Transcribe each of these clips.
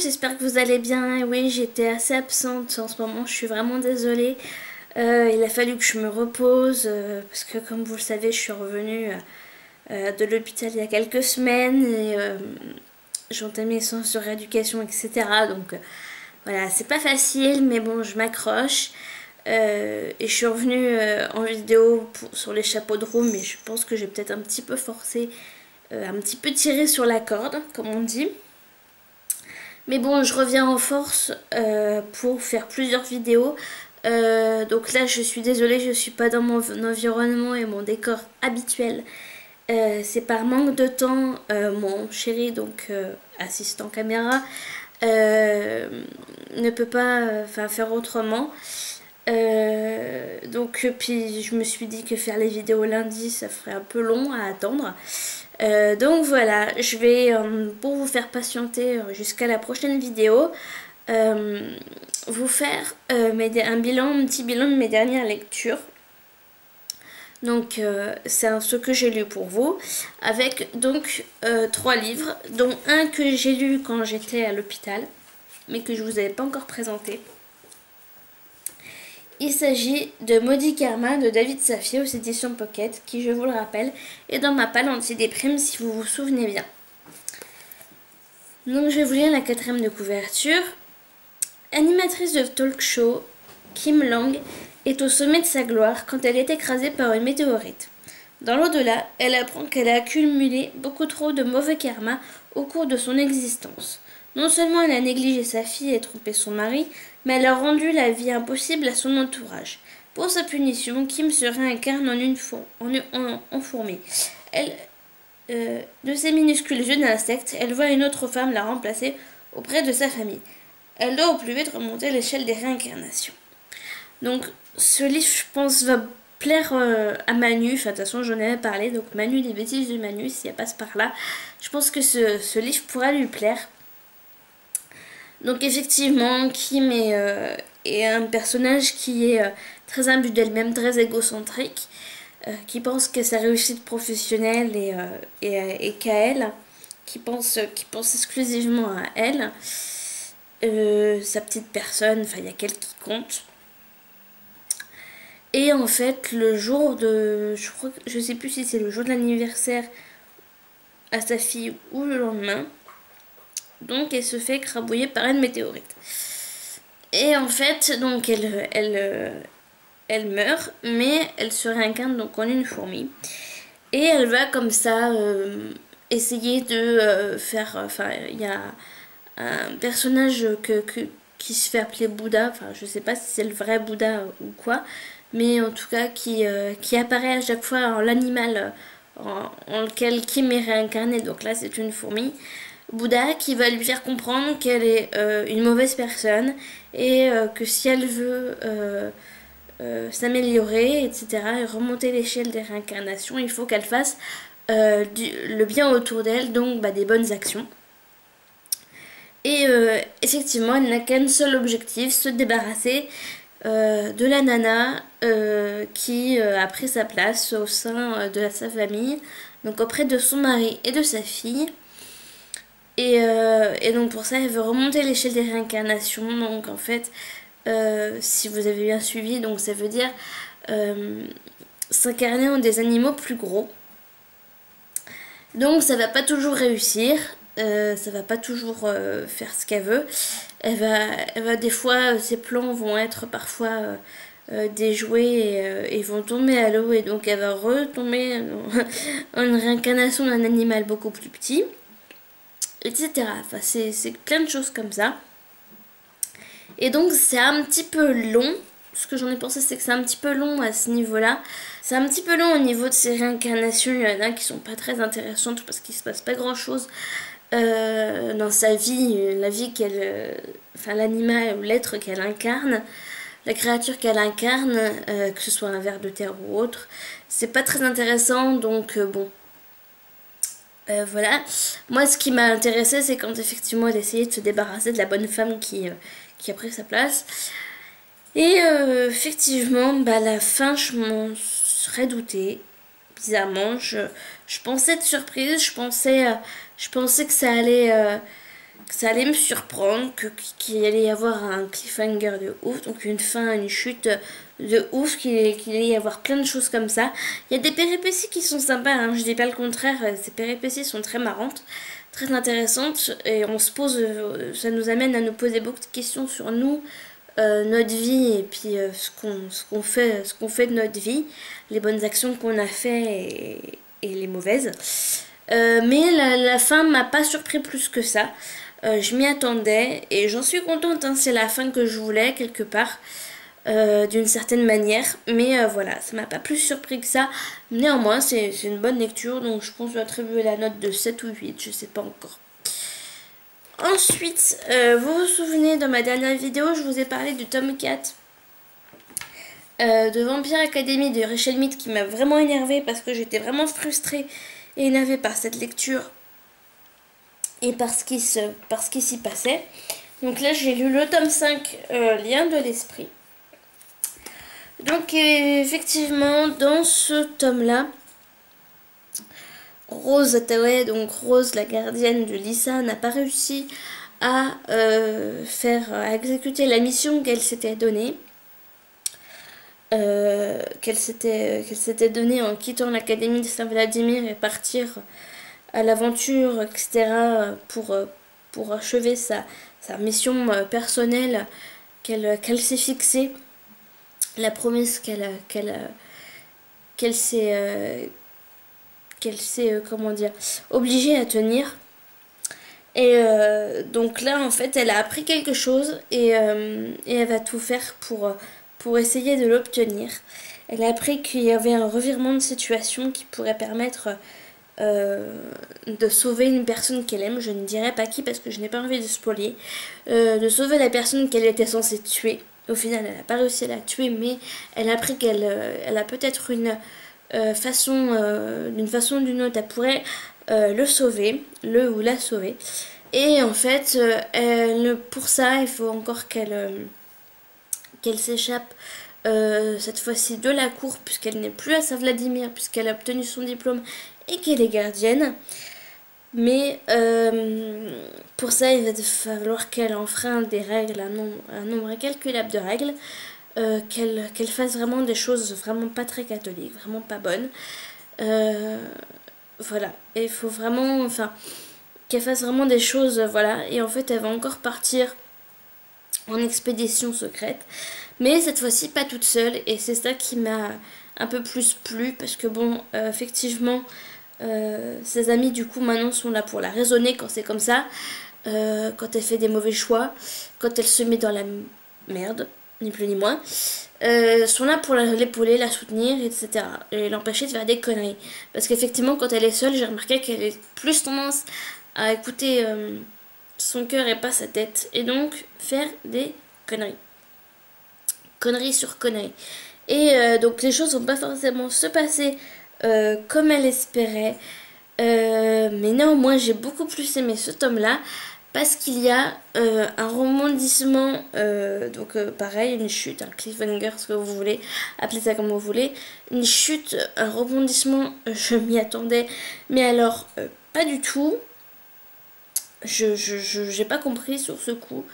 j'espère que vous allez bien. Et oui, j'étais assez absente en ce moment, je suis vraiment désolée. Il a fallu que je me repose parce que comme vous le savez, je suis revenue de l'hôpital il y a quelques semaines et j'ai entamé les séances de rééducation, etc. Donc voilà, c'est pas facile, mais bon, je m'accroche. Et je suis revenue en vidéo sur les chapeaux de roue, mais je pense que j'ai peut-être un petit peu forcé, un petit peu tiré sur la corde, comme on dit. Mais bon, je reviens en force pour faire plusieurs vidéos. Donc là, je suis désolée, je suis pas dans mon environnement et mon décor habituel. C'est par manque de temps. Mon chéri, donc assistant caméra, ne peut pas faire autrement. Donc puis je me suis dit que faire les vidéos lundi ça ferait un peu long à attendre. Donc voilà, je vais pour vous faire patienter jusqu'à la prochaine vidéo, vous faire un petit bilan de mes dernières lectures. Donc c'est ce que j'ai lu pour vous, avec donc 3 livres, dont un que j'ai lu quand j'étais à l'hôpital, mais que je vous avais pas encore présenté. Il s'agit de Maudit Karma de David Safié aux éditions Pocket, qui, je vous le rappelle, est dans ma palle anti-déprime si vous vous souvenez bien. Donc je vais vous lire la 4e de couverture. Animatrice de talk show, Kim Lang est au sommet de sa gloire quand elle est écrasée par une météorite. Dans l'au-delà, elle apprend qu'elle a accumulé beaucoup trop de mauvais karma au cours de son existence. Non seulement elle a négligé sa fille et trompé son mari, mais elle a rendu la vie impossible à son entourage. Pour sa punition, Kim se réincarne en fourmi. De ses minuscules yeux d'insecte, elle voit une autre femme la remplacer auprès de sa famille. Elle doit au plus vite remonter l'échelle des réincarnations. Donc ce livre, je pense, va plaire à Manu. Enfin, de toute façon, j'en avais parlé. Donc Manu, les bêtises de Manu, si elle passe par là, je pense que ce livre pourra lui plaire. Donc effectivement, Kim est un personnage qui est très imbu d'elle-même, très égocentrique, qui pense que sa réussite professionnelle est qu'à elle, qui pense exclusivement à elle, sa petite personne, enfin il y a qu'elle qui compte. Et en fait, le jour de, je sais plus si c'est le jour de l'anniversaire à sa fille ou le lendemain, donc elle se fait écrabouiller par une météorite. Et en fait, donc elle meurt, mais elle se réincarne donc en une fourmi. Et elle va comme ça essayer de faire... Enfin, il y a un personnage qui se fait appeler Bouddha. Enfin, je sais pas si c'est le vrai Bouddha ou quoi. Mais en tout cas, qui apparaît à chaque fois en l'animal en lequel Kim est réincarné. Donc là, c'est une fourmi. Bouddha qui va lui faire comprendre qu'elle est une mauvaise personne et que si elle veut s'améliorer, etc., et remonter l'échelle des réincarnations, il faut qu'elle fasse le bien autour d'elle, donc des bonnes actions. Et effectivement, elle n'a qu'un seul objectif, se débarrasser de la nana qui a pris sa place au sein de sa famille, donc auprès de son mari et de sa fille. Et donc pour ça, elle veut remonter l'échelle des réincarnations. Donc en fait, si vous avez bien suivi, donc ça veut dire s'incarner en des animaux plus gros. Donc ça va pas toujours réussir, ça va pas toujours faire ce qu'elle veut. Elle va des fois, ses plans vont être parfois déjoués et vont tomber à l'eau. Et donc elle va retomber en une réincarnation d'un animal beaucoup plus petit, etc. Enfin, c'est plein de choses comme ça. Et donc c'est un petit peu long. Ce que j'en ai pensé, c'est que c'est un petit peu long à ce niveau-là. C'est un petit peu long au niveau de ces réincarnations. Il y en a qui sont pas très intéressantes parce qu'il se passe pas grand-chose dans sa vie, la vie qu'elle... enfin l'animal ou l'être qu'elle incarne, la créature qu'elle incarne, que ce soit un ver de terre ou autre. C'est pas très intéressant, donc bon... voilà. Moi, ce qui m'a intéressé, c'est quand effectivement elle essayait de se débarrasser de la bonne femme qui a pris sa place. Et effectivement, la fin, je m'en serais doutée. Bizarrement, je pensais être surprise, je pensais que ça allait ça allait me surprendre, qu'il allait y avoir un cliffhanger de ouf, donc une fin, une chute de ouf, qu'il allait y avoir plein de choses comme ça. Il y a des péripéties qui sont sympas, hein, je dis pas le contraire, ces péripéties sont très marrantes, très intéressantes, et on se pose, ça nous amène à nous poser beaucoup de questions sur nous, notre vie, et puis ce qu'on fait de notre vie, les bonnes actions qu'on a fait et les mauvaises. Mais la fin m'a pas surpris plus que ça. Je m'y attendais et j'en suis contente, hein, c'est la fin que je voulais quelque part, d'une certaine manière. Mais voilà, ça m'a pas plus surpris que ça. Néanmoins, c'est une bonne lecture, donc je pense que je vais attribuer la note de 7 ou 8, je sais pas encore. Ensuite, vous vous souvenez, dans ma dernière vidéo, je vous ai parlé du tome 4 de Vampire Academy de Rachel Mead, qui m'a vraiment énervée parce que j'étais vraiment frustrée et énervée par cette lecture et par ce qui s'y passait. Donc là, j'ai lu le tome 5, Lien de l'esprit. Donc effectivement, dans ce tome-là, Rose Hathaway, donc Rose, la gardienne de Lisa, n'a pas réussi à à exécuter la mission qu'elle s'était donnée. Qu'elle s'était donnée en quittant l'académie de Saint-Vladimir et partir à l'aventure, etc., pour achever sa mission personnelle qu'elle s'est fixée, la promesse qu'elle s'est comment dire, obligée à tenir. Et donc là, en fait, elle a appris quelque chose et elle va tout faire pour essayer de l'obtenir. Elle a appris qu'il y avait un revirement de situation qui pourrait permettre de sauver une personne qu'elle aime. Je ne dirai pas qui parce que je n'ai pas envie de spoiler. De sauver la personne qu'elle était censée tuer. Au final, elle n'a pas réussi à la tuer, mais elle a appris qu'elle elle a peut-être une d'une façon ou d'une autre, elle pourrait le sauver, le ou la sauver. Et en fait, pour ça, il faut encore qu'elle s'échappe cette fois-ci de la cour, puisqu'elle n'est plus à Saint-Vladimir, puisqu'elle a obtenu son diplôme et qu'elle est gardienne. Mais pour ça, il va falloir qu'elle enfreinte des règles, un nombre incalculable de règles, qu'elle fasse vraiment des choses vraiment pas très catholiques, vraiment pas bonnes. Voilà, et il faut vraiment, enfin, qu'elle fasse vraiment des choses, voilà. Et en fait, elle va encore partir en expédition secrète, mais cette fois-ci pas toute seule, et c'est ça qui m'a un peu plus plu, parce que bon, effectivement, ses amis du coup maintenant sont là pour la raisonner quand c'est comme ça, quand elle fait des mauvais choix, quand elle se met dans la merde, ni plus ni moins, sont là pour l'épauler, la soutenir, etc. Et l'empêcher de faire des conneries. Parce qu'effectivement, quand elle est seule, j'ai remarqué qu'elle a plus tendance à écouter son cœur et pas sa tête. Et donc, faire des conneries. Conneries sur conneries. Et donc, les choses vont pas forcément se passer comme elle espérait. Mais néanmoins, j'ai beaucoup plus aimé ce tome-là. Parce qu'il y a un rebondissement, donc pareil, une chute, un cliffhanger, ce que vous voulez, appelez ça comme vous voulez, une chute, un rebondissement, je m'y attendais, mais alors pas du tout, j'ai pas compris sur ce coup,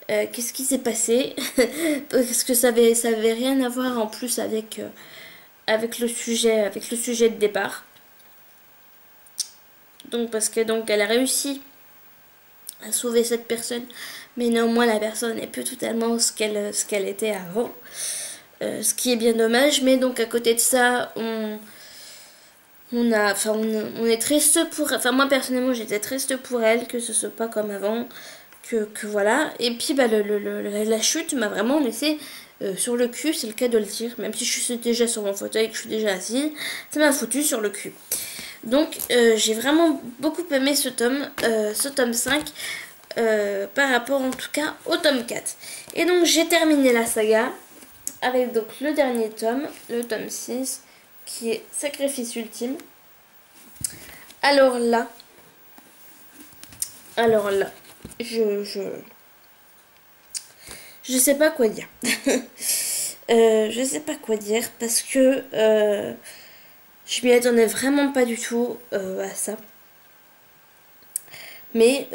qu'est-ce qui s'est passé, parce que ça avait rien à voir en plus avec le sujet de départ, donc parce que donc elle a réussi à sauver cette personne, mais néanmoins la personne n'est plus totalement ce qu'elle était avant, ce qui est bien dommage. Mais donc à côté de ça, on est triste moi personnellement j'étais triste pour elle, que ce soit pas comme avant, que voilà. Et puis bah, la chute m'a vraiment laissé sur le cul, c'est le cas de le dire, même si je suis déjà sur mon fauteuil et que je suis déjà assise, ça m'a foutu sur le cul. Donc j'ai vraiment beaucoup aimé ce tome 5, par rapport en tout cas au tome 4. Et donc j'ai terminé la saga avec donc le dernier tome, le tome 6, qui est Sacrifice Ultime. Alors là, je sais pas quoi dire. Je sais pas quoi dire parce que je m'y attendais vraiment pas du tout à ça. Mais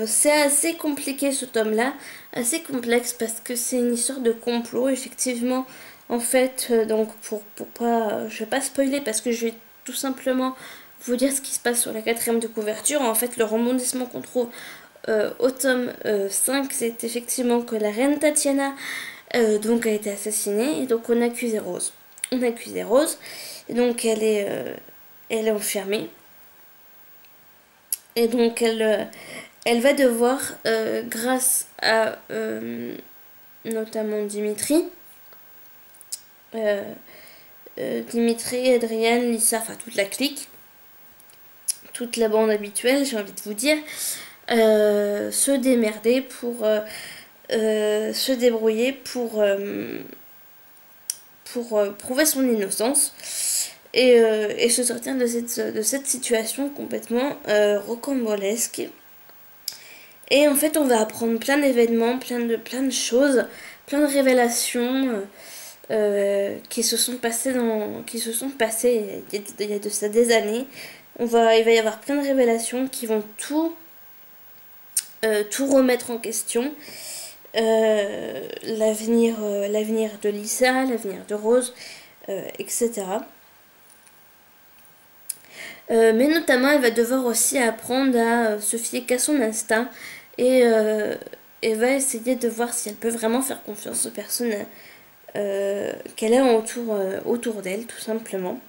c'est assez compliqué ce tome-là, assez complexe parce que c'est une histoire de complot, effectivement. En fait, donc pour pas, je vais pas spoiler parce que je vais tout simplement vous dire ce qui se passe sur la quatrième de couverture. En fait, le rebondissement qu'on trouve au tome 5, c'est effectivement que la reine Tatiana donc a été assassinée et donc on accusait Rose. On accusait Rose et donc elle est enfermée et donc elle va devoir, grâce à notamment euh, Dimitri, Adrienne, Lisa, enfin toute la clique, toute la bande habituelle, j'ai envie de vous dire, se démerder pour se débrouiller pour prouver son innocence et se sortir de cette situation complètement rocambolesque. Et en fait, on va apprendre plein d'événements, plein de choses, plein de révélations qui se sont passées il y a de ça des années. Il va y avoir plein de révélations qui vont tout remettre en question. L'avenir de Lisa, l'avenir de Rose, etc. Mais notamment, elle va devoir aussi apprendre à se fier qu'à son instinct et, et va essayer de voir si elle peut vraiment faire confiance aux personnes qu'elle a autour d'elle, tout simplement.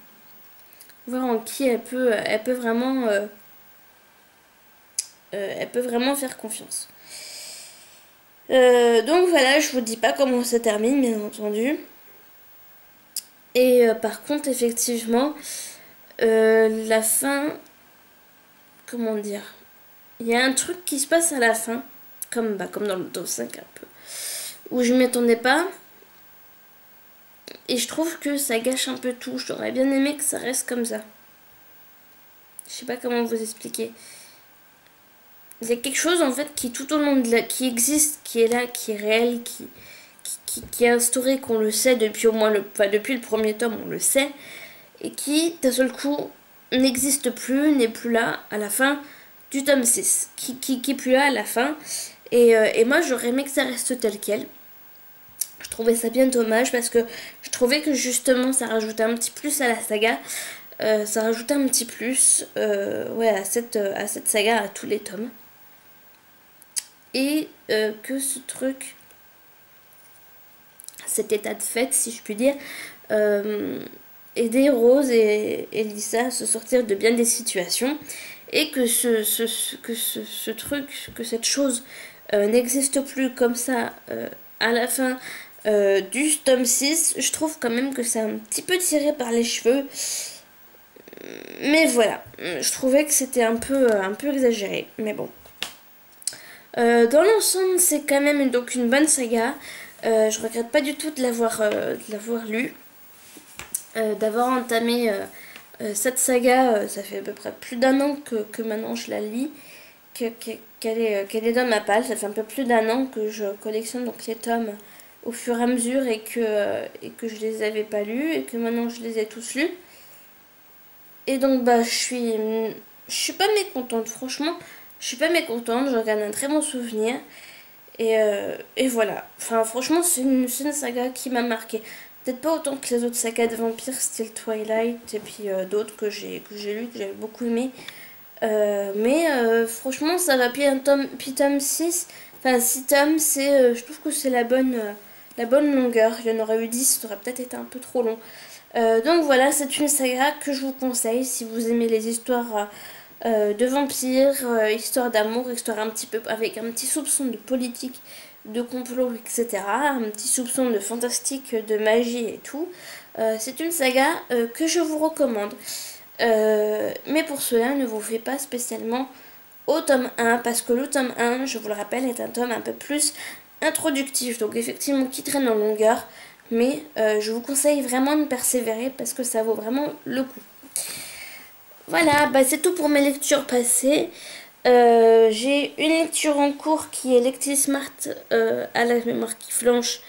Voir en qui elle peut vraiment faire confiance. Donc voilà, je vous dis pas comment ça termine, bien entendu. Et par contre, effectivement, la fin, comment dire, il y a un truc qui se passe à la fin, comme dans le tome 5 un peu, où je m'y attendais pas. Et je trouve que ça gâche un peu tout. J'aurais bien aimé que ça reste comme ça. Je sais pas comment vous expliquer. Il y a quelque chose en fait qui tout au long qui existe, qui est là, qui est réel, qui est instauré, qu'on le sait depuis au moins depuis le premier tome, on le sait, et qui d'un seul coup n'existe plus, n'est plus là à la fin du tome 6, qui est plus là à la fin. Et moi j'aurais aimé que ça reste tel quel. Je trouvais ça bien dommage parce que je trouvais que justement ça rajoutait un petit plus à la saga. Ça rajoutait un petit plus ouais, à cette saga, à tous les tomes. Et que ce truc, cet état de fait, si je puis dire, aider Rose et Lisa à se sortir de bien des situations. Et que ce truc, que cette chose n'existe plus comme ça à la fin du tome 6, je trouve quand même que c'est un petit peu tiré par les cheveux. Mais voilà, je trouvais que c'était un peu exagéré, mais bon. Dans l'ensemble, c'est quand même donc une bonne saga. Je regrette pas du tout de l'avoir lu, d'avoir entamé cette saga. Ça fait à peu près plus d'un an que maintenant je la lis, qu'elle est dans ma palle. Ça fait un peu plus d'un an que je collectionne donc les tomes au fur et à mesure et que je les avais pas lus et que maintenant je les ai tous lus. Et donc bah je suis pas mécontente, franchement. Je suis pas mécontente, je regarde un très bon souvenir. Et voilà. Enfin, franchement, c'est une saga qui m'a marqué. Peut-être pas autant que les autres sagas de vampires, style Twilight, et puis d'autres que j'ai lu, que j'avais beaucoup aimé. Mais franchement, ça va. Puis tome 6, enfin 6 tomes, je trouve que c'est la bonne longueur. Il y en aurait eu 10, ça aurait peut-être été un peu trop long. Donc voilà, c'est une saga que je vous conseille si vous aimez les histoires de vampires, histoire d'amour, histoire un petit peu avec un petit soupçon de politique, de complot, etc. Un petit soupçon de fantastique, de magie et tout. C'est une saga que je vous recommande. Mais pour cela, ne vous faites pas spécialement au tome 1, parce que le tome 1, je vous le rappelle, est un tome un peu plus introductif, donc effectivement qui traîne en longueur, mais je vous conseille vraiment de persévérer parce que ça vaut vraiment le coup. Voilà, bah c'est tout pour mes lectures passées. J'ai une lecture en cours qui est Lectis Smart à la mémoire qui flanche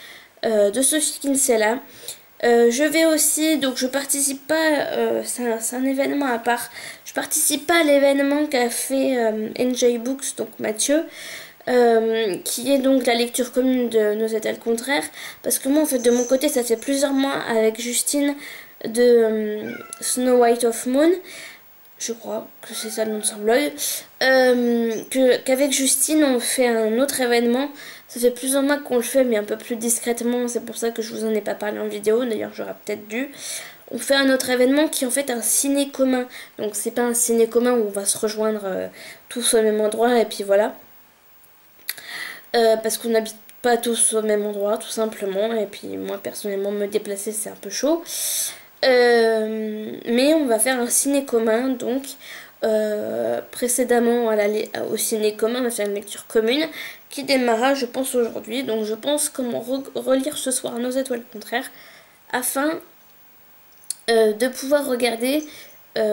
de Sophie Kinsella. Je vais aussi, donc je participe pas, c'est un événement à part, je participe pas à l'événement qu'a fait NJ Books, donc Mathieu, qui est donc la lecture commune de Nos étals contraires, parce que moi en fait de mon côté ça fait plusieurs mois avec Justine de Snow White of Moon, je crois que c'est ça le nom de son blog, qu'avec Justine on fait un autre événement. Ça fait plusieurs mois qu'on le fait mais un peu plus discrètement, c'est pour ça que je vous en ai pas parlé en vidéo, d'ailleurs j'aurais peut-être dû. On fait un autre événement qui est en fait un ciné commun, donc c'est pas un ciné commun où on va se rejoindre tous au même endroit et puis voilà. Parce qu'on n'habite pas tous au même endroit tout simplement, et puis moi personnellement me déplacer c'est un peu chaud. Mais on va faire un ciné commun, donc précédemment au ciné commun on va faire une lecture commune qui démarra je pense aujourd'hui, donc je pense comment relire ce soir Nos étoiles contraires afin de pouvoir regarder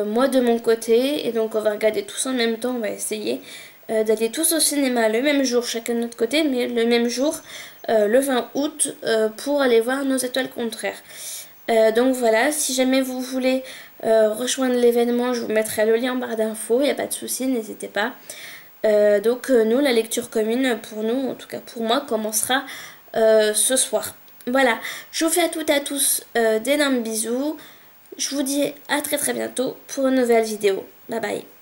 moi de mon côté, et donc on va regarder tous en même temps, on va essayer d'aller tous au cinéma le même jour, chacun de notre côté, mais le même jour, le 20 août, pour aller voir Nos étoiles contraires. Donc voilà, si jamais vous voulez rejoindre l'événement, je vous mettrai le lien en barre d'infos, il n'y a pas de souci, n'hésitez pas. Donc nous, la lecture commune, pour nous, en tout cas pour moi, commencera ce soir. Voilà, je vous fais à toutes et à tous d'énormes bisous. Je vous dis à très très bientôt pour une nouvelle vidéo. Bye bye.